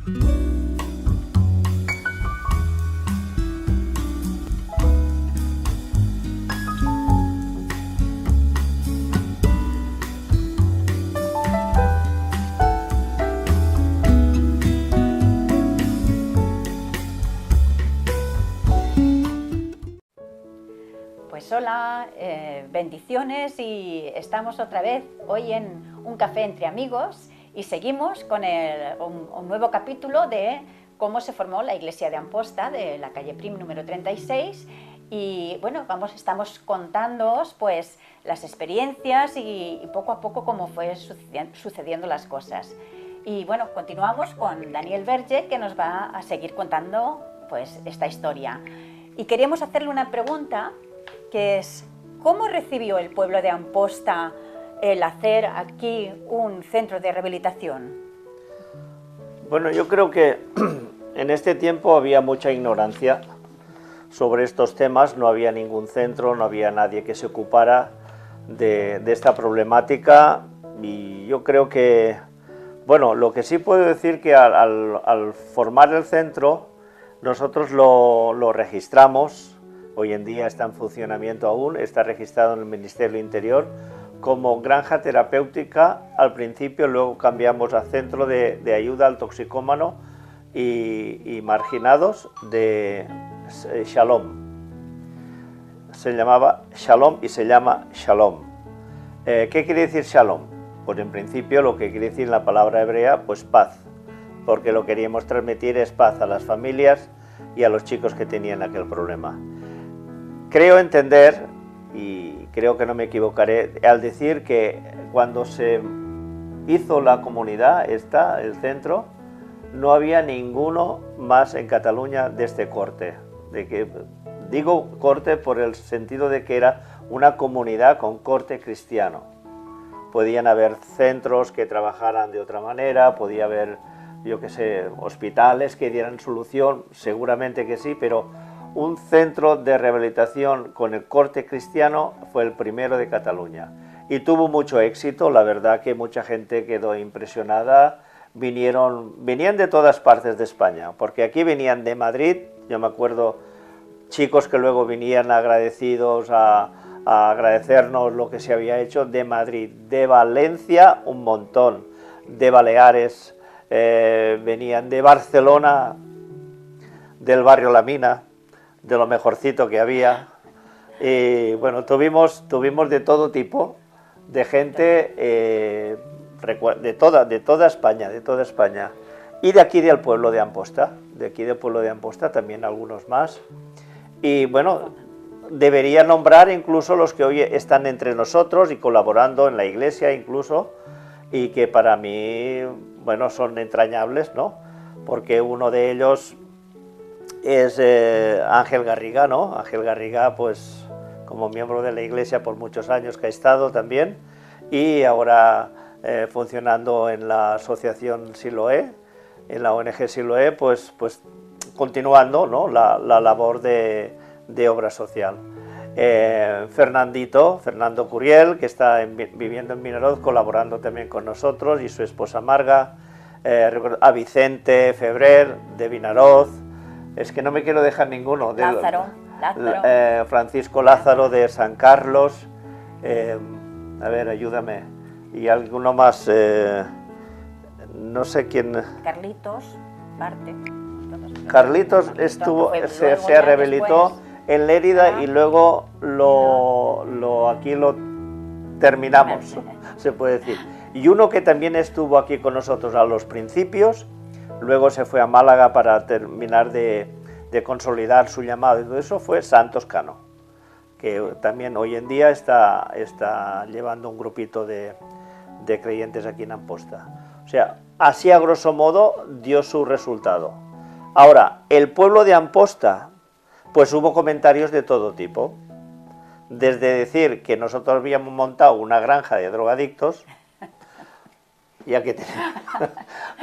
Pues hola, bendiciones, y estamos otra vez hoy en un café entre amigos y seguimos con un nuevo capítulo de cómo se formó la iglesia de Amposta, de la calle Prim número 36, y bueno, estamos contándoos pues las experiencias y poco a poco cómo fue sucediendo las cosas. Y bueno, continuamos con Daniel Verge, que nos va a seguir contando pues esta historia. Y queríamos hacerle una pregunta, que es: ¿cómo recibió el pueblo de Amposta el hacer aquí un centro de rehabilitación? Bueno, yo creo que en este tiempo había mucha ignorancia sobre estos temas, no había ningún centro, no había nadie que se ocupara de esta problemática, y yo creo que, bueno, lo que sí puedo decir que al formar el centro nosotros lo registramos. Hoy en día está en funcionamiento aún, está registrado en el Ministerio del Interior como granja terapéutica al principio, luego cambiamos a centro de ayuda al toxicómano y marginados de Shalom. Se llamaba Shalom y se llama Shalom. ¿Qué quiere decir Shalom? Pues en principio lo que quiere decir la palabra hebrea, pues paz, porque lo que queríamos transmitir es paz a las familias y a los chicos que tenían aquel problema. Creo entender, y creo que no me equivocaré al decir que cuando se hizo la comunidad, el centro, no había ninguno más en Cataluña de este corte. Digo corte por el sentido de que era una comunidad con corte cristiano. Podían haber centros que trabajaran de otra manera, podía haber, yo qué sé, hospitales que dieran solución, seguramente que sí, pero un centro de rehabilitación con el corte cristiano fue el primero de Cataluña y tuvo mucho éxito. La verdad que mucha gente quedó impresionada, venían de todas partes de España, porque aquí venían de Madrid, yo me acuerdo chicos que luego venían agradecidos a agradecernos lo que se había hecho, de Madrid, de Valencia un montón, de Baleares, venían de Barcelona, del barrio La Mina, de lo mejorcito que había, y bueno, tuvimos de todo tipo de gente, de toda España, y de aquí del pueblo de Amposta, también algunos más, y bueno, debería nombrar incluso los que hoy están entre nosotros y colaborando en la iglesia incluso, y que para mí, bueno, son entrañables, ¿no? Porque uno de ellos es Ángel Garriga, ¿no? Ángel Garriga, pues como miembro de la iglesia por muchos años que ha estado también, y ahora funcionando en la asociación Siloé, en la ONG Siloé, pues continuando, ¿no?, la labor de obra social. Fernando Curiel, que está viviendo en Vinaroz, colaborando también con nosotros, y su esposa Marga, a Vicente Febrer de Vinaroz, es que no me quiero dejar ninguno. Lázaro. Francisco Lázaro de San Carlos, a ver, ayúdame, y alguno más, no sé quién. Carlitos estuvo, se rehabilitó en Lérida y luego aquí lo terminamos, se puede decir. Y uno que también estuvo aquí con nosotros a los principios, luego se fue a Málaga para terminar de consolidar su llamado y todo eso, fue Santos Cano, que también hoy en día está llevando un grupito de creyentes aquí en Amposta. O sea, así a grosso modo dio su resultado. Ahora, el pueblo de Amposta, pues hubo comentarios de todo tipo, desde decir que nosotros habíamos montado una granja de drogadictos, ya que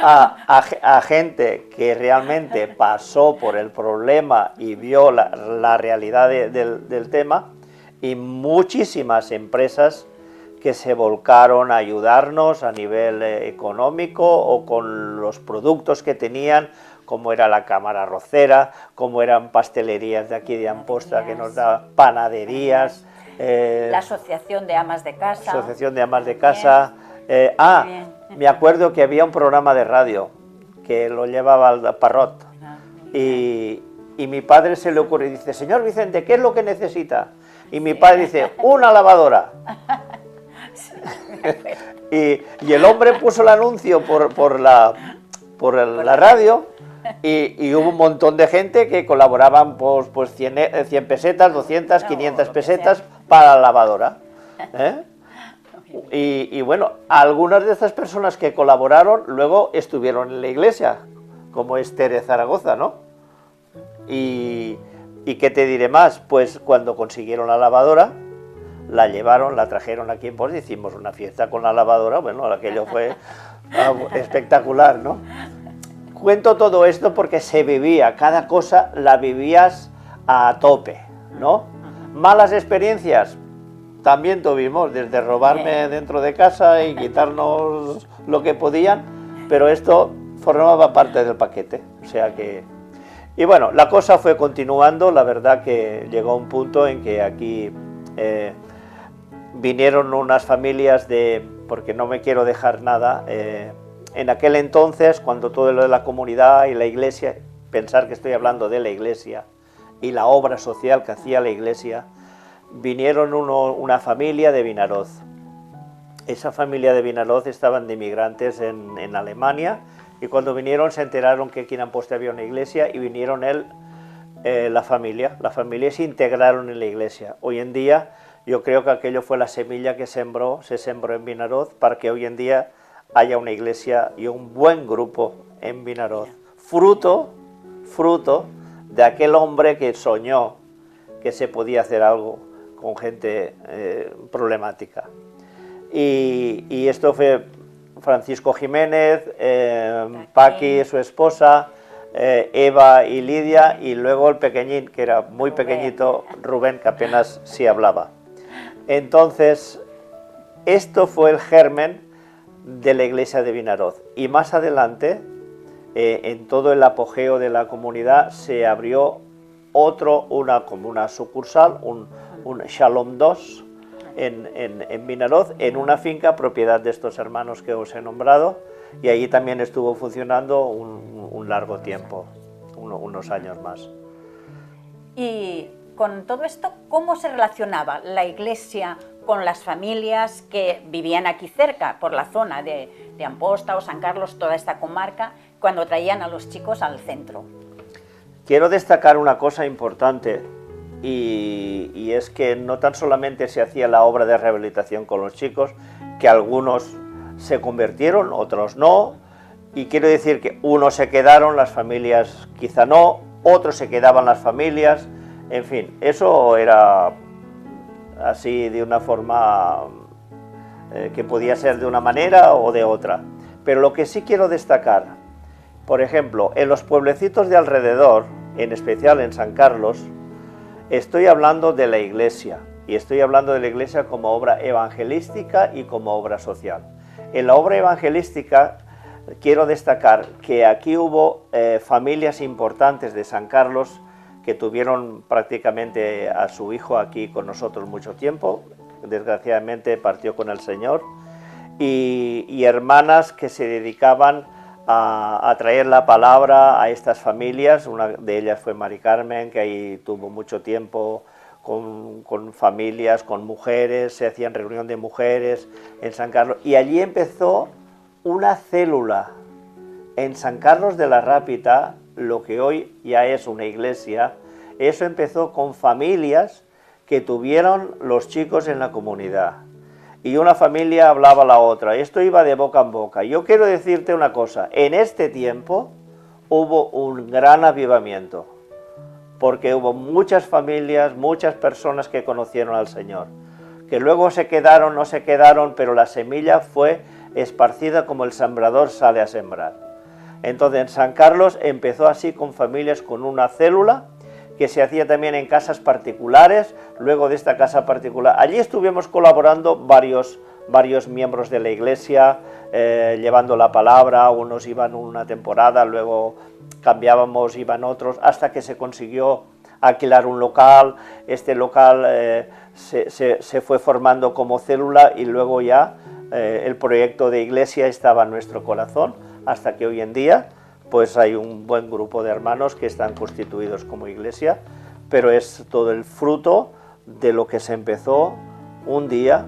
a gente que realmente pasó por el problema y vio la realidad del tema, y muchísimas empresas que se volcaron a ayudarnos a nivel económico o con los productos que tenían, como era la cámara arrocera, como eran pastelerías de aquí de Amposta que nos da panaderías. La Asociación de Amas de Casa. Asociación de Amas de Casa. Me acuerdo que había un programa de radio que lo llevaba al Parrot y mi padre se le ocurre y dice, señor Vicente, ¿qué es lo que necesita? Y mi padre dice, una lavadora. y el hombre puso el anuncio por la radio y hubo un montón de gente que colaboraban pues 100 pesetas, 200, 500 pesetas para la lavadora. Y bueno, algunas de estas personas que colaboraron luego estuvieron en la iglesia, como es Tere Zaragoza, ¿no? Y ¿qué te diré más? Pues cuando consiguieron la lavadora, la llevaron, la trajeron aquí en Pons, hicimos una fiesta con la lavadora, bueno, aquello fue espectacular, ¿no? Cuento todo esto porque se vivía, cada cosa la vivías a tope, ¿no? Malas experiencias también tuvimos, desde robarme dentro de casa y quitarnos lo que podían, pero esto formaba parte del paquete, o sea que... Y bueno, la cosa fue continuando, la verdad que llegó a un punto en que aquí vinieron unas familias porque no me quiero dejar nada, en aquel entonces, cuando todo lo de la comunidad y la iglesia, pensar que estoy hablando de la iglesia y la obra social que hacía la iglesia, vinieron una familia de Vinaroz. Esa familia de Vinaroz estaban de inmigrantes en Alemania y cuando vinieron se enteraron que aquí en Amposta había una iglesia y vinieron la familia se integraron en la iglesia. Hoy en día yo creo que aquello fue la semilla que se sembró en Vinaroz para que hoy en día haya una iglesia y un buen grupo en Vinaroz. Fruto de aquel hombre que soñó que se podía hacer algo con gente problemática. Y esto fue Francisco Jiménez, Paqui, su esposa, Eva y Lidia, y luego el pequeñín, que era muy pequeñito, Rubén, que apenas sí hablaba. Entonces, esto fue el germen de la iglesia de Vinaroz. Y más adelante, en todo el apogeo de la comunidad, se abrió como una sucursal, un Shalom 2 en Vinaroz, en una finca propiedad de estos hermanos que os he nombrado, y allí también estuvo funcionando un largo tiempo, unos años más. Y con todo esto, ¿cómo se relacionaba la iglesia con las familias que vivían aquí cerca, por la zona de Amposta o San Carlos, toda esta comarca, cuando traían a los chicos al centro? Quiero destacar una cosa importante, y es que no tan solamente se hacía la obra de rehabilitación con los chicos, que algunos se convirtieron, otros no, y quiero decir que unos se quedaron, las familias quizá no, otros se quedaban las familias, en fin, eso era así de una forma que podía ser de una manera o de otra. Pero lo que sí quiero destacar, por ejemplo, en los pueblecitos de alrededor, en especial en San Carlos, estoy hablando de la iglesia, y estoy hablando de la iglesia como obra evangelística y como obra social. En la obra evangelística quiero destacar que aquí hubo familias importantes de San Carlos que tuvieron prácticamente a su hijo aquí con nosotros mucho tiempo, desgraciadamente partió con el Señor, y hermanas que se dedicaban a traer la palabra a estas familias. Una de ellas fue Mari Carmen, que ahí tuvo mucho tiempo con familias, con mujeres, se hacían reunión de mujeres en San Carlos, y allí empezó una célula en San Carlos de la Rápita, lo que hoy ya es una iglesia. Eso empezó con familias que tuvieron los chicos en la comunidad, y una familia hablaba a la otra, esto iba de boca en boca. Yo quiero decirte una cosa, en este tiempo hubo un gran avivamiento, porque hubo muchas familias, muchas personas que conocieron al Señor, que luego se quedaron, no se quedaron, pero la semilla fue esparcida como el sembrador sale a sembrar. Entonces en San Carlos empezó así, con familias, con una célula, que se hacía también en casas particulares. Luego de esta casa particular, allí estuvimos colaborando varios varios miembros de la iglesia llevando la palabra, unos iban una temporada, luego cambiábamos, iban otros, hasta que se consiguió alquilar un local. Este local se fue formando como célula y luego ya el proyecto de iglesia estaba en nuestro corazón, hasta que hoy en día pues hay un buen grupo de hermanos que están constituidos como iglesia, pero es todo el fruto de lo que se empezó un día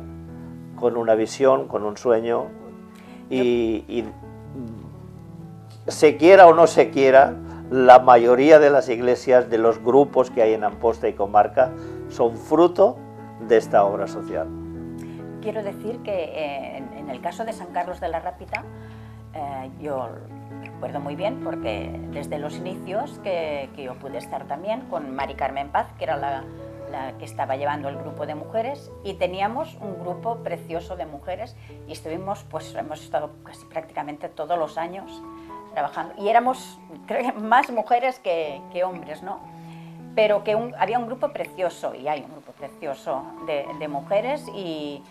con una visión, con un sueño, y se quiera o no se quiera, la mayoría de las iglesias, de los grupos que hay en Amposta y comarca, son fruto de esta obra social. Quiero decir que en el caso de San Carlos de la Rápita, yo recuerdo muy bien, porque desde los inicios que yo pude estar también con Mari Carmen Paz, que era la que estaba llevando el grupo de mujeres, y teníamos un grupo precioso de mujeres y estuvimos, pues hemos estado casi prácticamente todos los años trabajando, y éramos, creo que más mujeres que hombres, ¿no? Pero que había un grupo precioso, y hay un grupo precioso de mujeres, y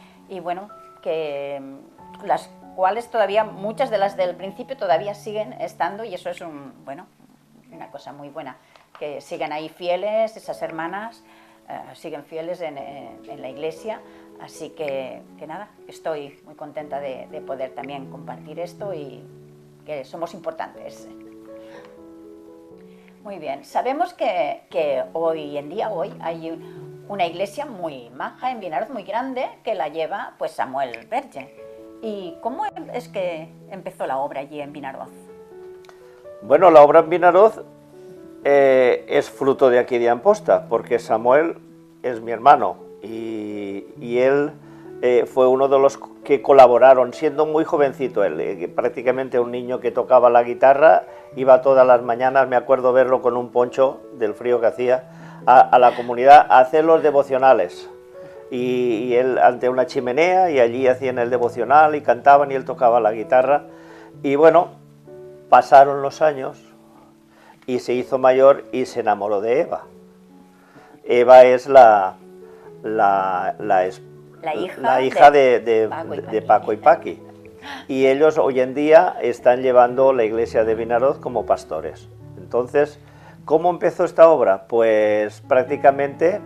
bueno, que las cuales todavía, muchas de las del principio todavía siguen estando, y eso es bueno, una cosa muy buena, que sigan ahí fieles, esas hermanas siguen fieles en la iglesia, así que nada, estoy muy contenta de poder también compartir esto y que somos importantes. Muy bien, sabemos que hoy en día hay una iglesia muy maja en Vinaroz, muy grande, que la lleva pues Samuel Verge. ¿Y cómo es que empezó la obra allí en Vinaroz? Bueno, la obra en Vinaroz es fruto de aquí de Amposta, porque Samuel es mi hermano y él fue uno de los que colaboraron, siendo muy jovencito él, prácticamente un niño que tocaba la guitarra, iba todas las mañanas, me acuerdo verlo con un poncho del frío que hacía, a la comunidad a hacer los devocionales. Y él ante una chimenea, y allí hacían el devocional y cantaban y él tocaba la guitarra. Y bueno, pasaron los años y se hizo mayor y se enamoró de Eva. Eva es la hija de Paco y Paqui. Y ellos hoy en día están llevando la iglesia de Vinaroz como pastores. Entonces, ¿cómo empezó esta obra? Pues prácticamente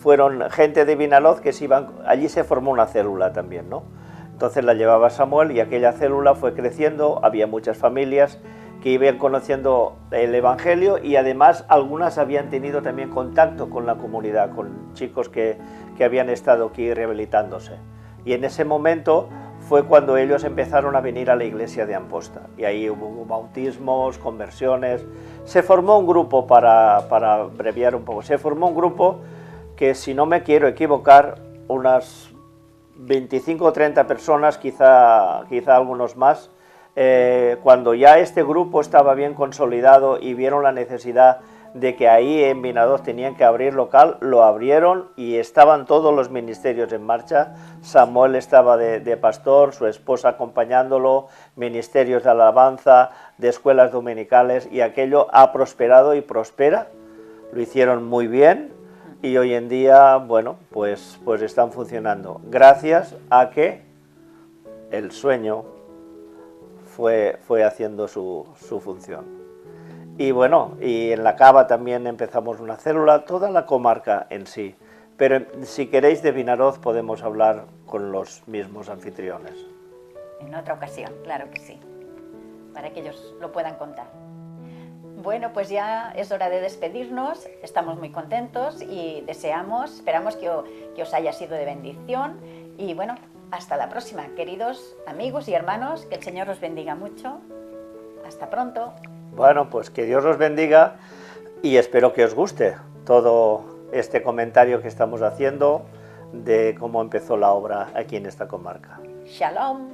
fueron gente de Vinaroz que se iban, allí se formó una célula también, ¿no? Entonces la llevaba Samuel y aquella célula fue creciendo, había muchas familias que iban conociendo el Evangelio y además algunas habían tenido también contacto con la comunidad, con chicos que habían estado aquí rehabilitándose. Y en ese momento fue cuando ellos empezaron a venir a la iglesia de Amposta, y ahí hubo bautismos, conversiones. Se formó un grupo, para abreviar un poco, se formó un grupo que, si no me quiero equivocar, unas 25 o 30 personas, quizá algunos más. Cuando ya este grupo estaba bien consolidado y vieron la necesidad de que ahí en Vinaroz tenían que abrir local, lo abrieron y estaban todos los ministerios en marcha. Samuel estaba de pastor, su esposa acompañándolo, ministerios de alabanza, de escuelas dominicales, y aquello ha prosperado y prospera. Lo hicieron muy bien y hoy en día, bueno, pues están funcionando gracias a que el sueño fue haciendo su función. Y bueno, y en la Cava también empezamos una célula, toda la comarca en sí. Pero si queréis de Vinaroz podemos hablar con los mismos anfitriones. En otra ocasión, claro que sí, para que ellos lo puedan contar. Bueno, pues ya es hora de despedirnos, estamos muy contentos y esperamos que os haya sido de bendición. Y bueno, hasta la próxima, queridos amigos y hermanos, que el Señor os bendiga mucho. Hasta pronto. Bueno, pues que Dios os bendiga y espero que os guste todo este comentario que estamos haciendo de cómo empezó la obra aquí en esta comarca. Shalom.